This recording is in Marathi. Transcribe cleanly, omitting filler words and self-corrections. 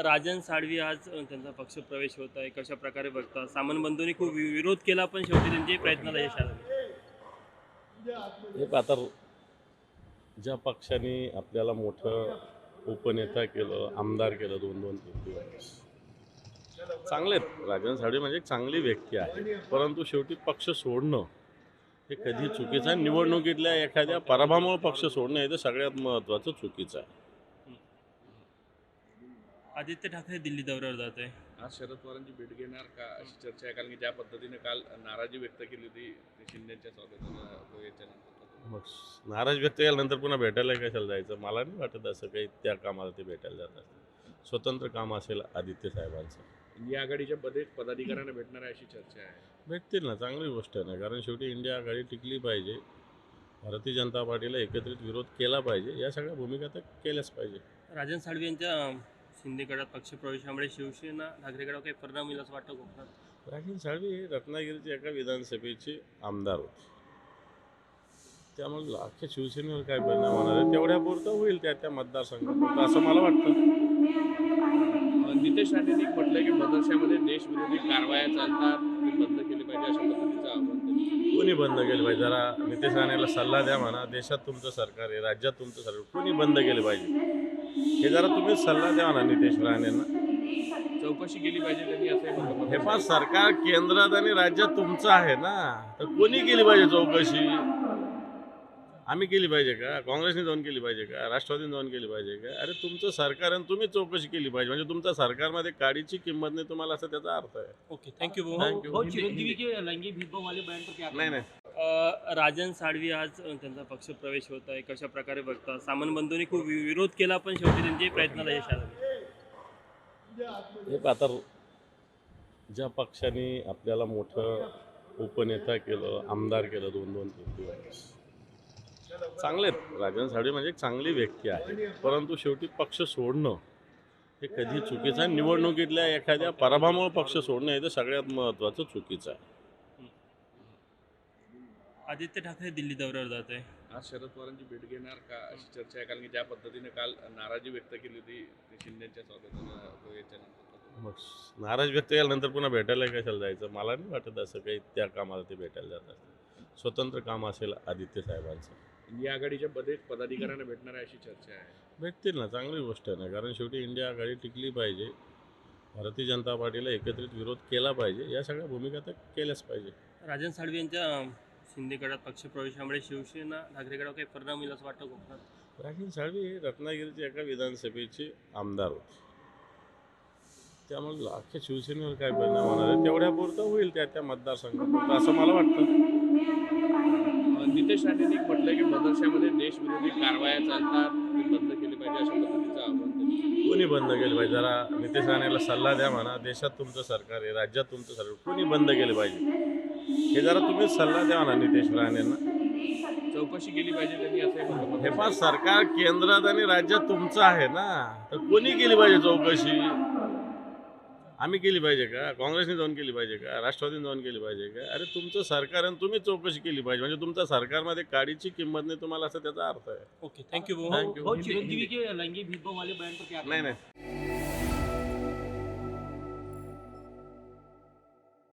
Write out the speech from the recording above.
राजन साळवी आज त्यांचा पक्षप्रवेश होत आहे. कशा प्रकारे बघता? सामंत बंधूंनी खूप विरोध केला, पण शेवटी त्यांचे प्रयत्नाला यश आलं. हे आता ज्या पक्षाने आपल्याला मोठं उपनेता केलं, आमदार केलं 2-2, 3-3 वर्ष, चांगले आहेत. राजन साळवी म्हणजे एक चांगली व्यक्ती आहे, परंतु शेवटी पक्ष सोडणं हे कधी चुकीचं आहे. निवडणुकीतल्या एखाद्या पराभवामुळे पक्ष सोडणं हे तर सगळ्यात महत्त्वाचं चुकीचं आहे. आदित्य ठाकरे दिल्ली दौऱ्यावर जात आहे. आज शरद पवारांची भेट घेणार का अशी चर्चा आहे, कारण की ज्या पद्धतीने काल नाराजी व्यक्त केली होती ते शिंदेच्या स्वागतानं याच्यानंतर. मग नाराज व्यक्त केल्यानंतर पुन्हा भेटायला कशाला जायचं? मला नाही वाटत असं काही त्या कामाला ते भेटायला जात असतं. स्वतंत्र काम असेल आदित्य साहेबांचं. इंडिया आघाडीच्या पदाधिकाऱ्यांना भेटणार आहे अशी चर्चा आहे. भेटतील ना, चांगली गोष्ट आहे ना, कारण शेवटी इंडिया आघाडी टिकली पाहिजे. भारतीय जनता पार्टीला एकत्रित विरोध केला पाहिजे, या सगळ्या भूमिका तर केल्याच पाहिजे. राजन साळवी यांच्या शिंदे गटात पक्षप्रवेशामुळे शिवसेना ठाकरे गटावर काही परिणाम होईल असं वाटतं कोकणात? राजन साळवी हे रत्नागिरीचे एका विधानसभेचे आमदार होते, त्यामुळे अख्ख्या शिवसेनेवर काय परिणाम होणार आहे तेवढ्यापुरतं होईल त्या मतदारसंघापुरतं, असं मला वाटतं. नितेश राणेंनी म्हटलं की मदरशामध्ये देशविरोधी कारवाया चालतात, ते बंद केली पाहिजे अशा पद्धतीचं आव्हान त्यांनी. कोणी बंद केलं पाहिजे? जरा नितेश राणेला सल्ला द्या म्हणा. देशात तुमचं सरकार आहे, राज्यात तुमचं सरकार, कोणी बंद केलं पाहिजे हे जरा तुम्ही सल्ला द्या म्हणा नितेश राणेंना. चौकशी केली पाहिजे त्यांनी असं म्हटलं. हे फार सरकार केंद्रात आणि राज्यात तुमचं आहे ना, तर कोणी केली पाहिजे चौकशी? आम्ही केली पाहिजे का? काँग्रेसने जाऊन केली पाहिजे का? राष्ट्रवादीने जाऊन केली पाहिजे का? अरे तुमचं सरकार आणि तुम्ही चौकशी केली पाहिजे, म्हणजे तुमच्या सरकारमध्ये काडीची किंमत नाही तुम्हाला, असं त्याचा अर्थ आहे. Okay, thank you thank you. भाऊ. चिरंजीवी के लैंगिक भेदभाव वाले बयान पर क्या नाही नाही, राजन साळवी आज त्यांचा पक्षप्रवेश होत आहे. कशा प्रकारे बघता? सामंत बंधूंनी खूप विरोध केला, पण शेवटी त्यांचे प्रयत्नाला यश आलं. हे आता ज्या पक्षाने आपल्याला मोठं उपनेता केलं, आमदार केलं 2-2, 3-3 वर्ष, चांगले आहेत. राजन साळवी म्हणजे एक चांगली व्यक्ती आहे, परंतु शेवटी पक्ष सोडणं हे कधी चुकीचं आहे. निवडणुकीतल्या एखाद्या पराभवामुळे पक्ष सोडणं हे तर सगळ्यात महत्त्वाचं चुकीचं आहे. आदित्य ठाकरे दिल्ली दौऱ्यावर जात आहे. आज शरद पवारांची भेट घेणार का अशी चर्चा आहे, कारण की ज्या पद्धतीने काल नाराजी व्यक्त केली होती ते शिंदेच्या स्वागतानं याच्यानंतर. मग नाराज व्यक्त केल्यानंतर पुन्हा भेटायला कशाला जायचं? मला नाही वाटत असं काही त्या कामाला ते भेटायला जात असतं. स्वतंत्र काम असेल आदित्य साहेबांचं. इंडिया आघाडीच्या पदाधिकाऱ्यांना भेटणार आहे अशी चर्चा आहे. भेटतील ना, चांगली गोष्ट आहे ना, कारण शेवटी इंडिया आघाडी टिकली पाहिजे. भारतीय जनता पार्टीला एकत्रित विरोध केला पाहिजे, या सगळ्या भूमिका तर केल्याच पाहिजे. राजन साळवी यांच्या शिंदे गटात पक्षप्रवेशामुळे शिवसेना ठाकरे गटावर काही परिणाम होईल असं वाटतं कोकणात? राजन साळवी हे रत्नागिरीचे एका विधानसभेचे आमदार होते, त्यामुळे अख्ख्या शिवसेनेवर काय परिणाम होणार आहे तेवढ्यापुरतं होईल त्या मतदारसंघापुरतं, असं मला वाटतं. नितेश राणेंनी म्हटलं की मदरशामध्ये देशविरोधी कारवाया चालतात, ते बंद केली पाहिजे अशा पद्धतीचं आव्हान त्यांनी. कोणी बंद केलं पाहिजे? जरा नितेश राणेला सल्ला द्या म्हणा. देशात तुमचं सरकार आहे, राज्यात तुमचं सरकार, कोणी बंद केलं पाहिजे हे जरा तुम्ही सल्ला द्या म्हणा नितेश राणेंना. चौकशी केली पाहिजे त्यांनी असं म्हटलं. हे फार सरकार केंद्रात आणि राज्यात तुमचं आहे ना, तर कोणी केली पाहिजे चौकशी? आम्ही केली पाहिजे का? काँग्रेसने जाऊन केली पाहिजे का? राष्ट्रवादीने जाऊन केली पाहिजे का? अरे तुमचं सरकार आणि तुम्ही चौकशी केली पाहिजे, म्हणजे तुमच्या सरकारमध्ये काडीची किंमत नाही तुम्हाला, असं त्याचा अर्थ आहे. ओके, थँक्यू भाऊ. थँक्यू. चिरंजीवी के लैंगिक भेदभाव वाले बयान पर क्या नाही नाही,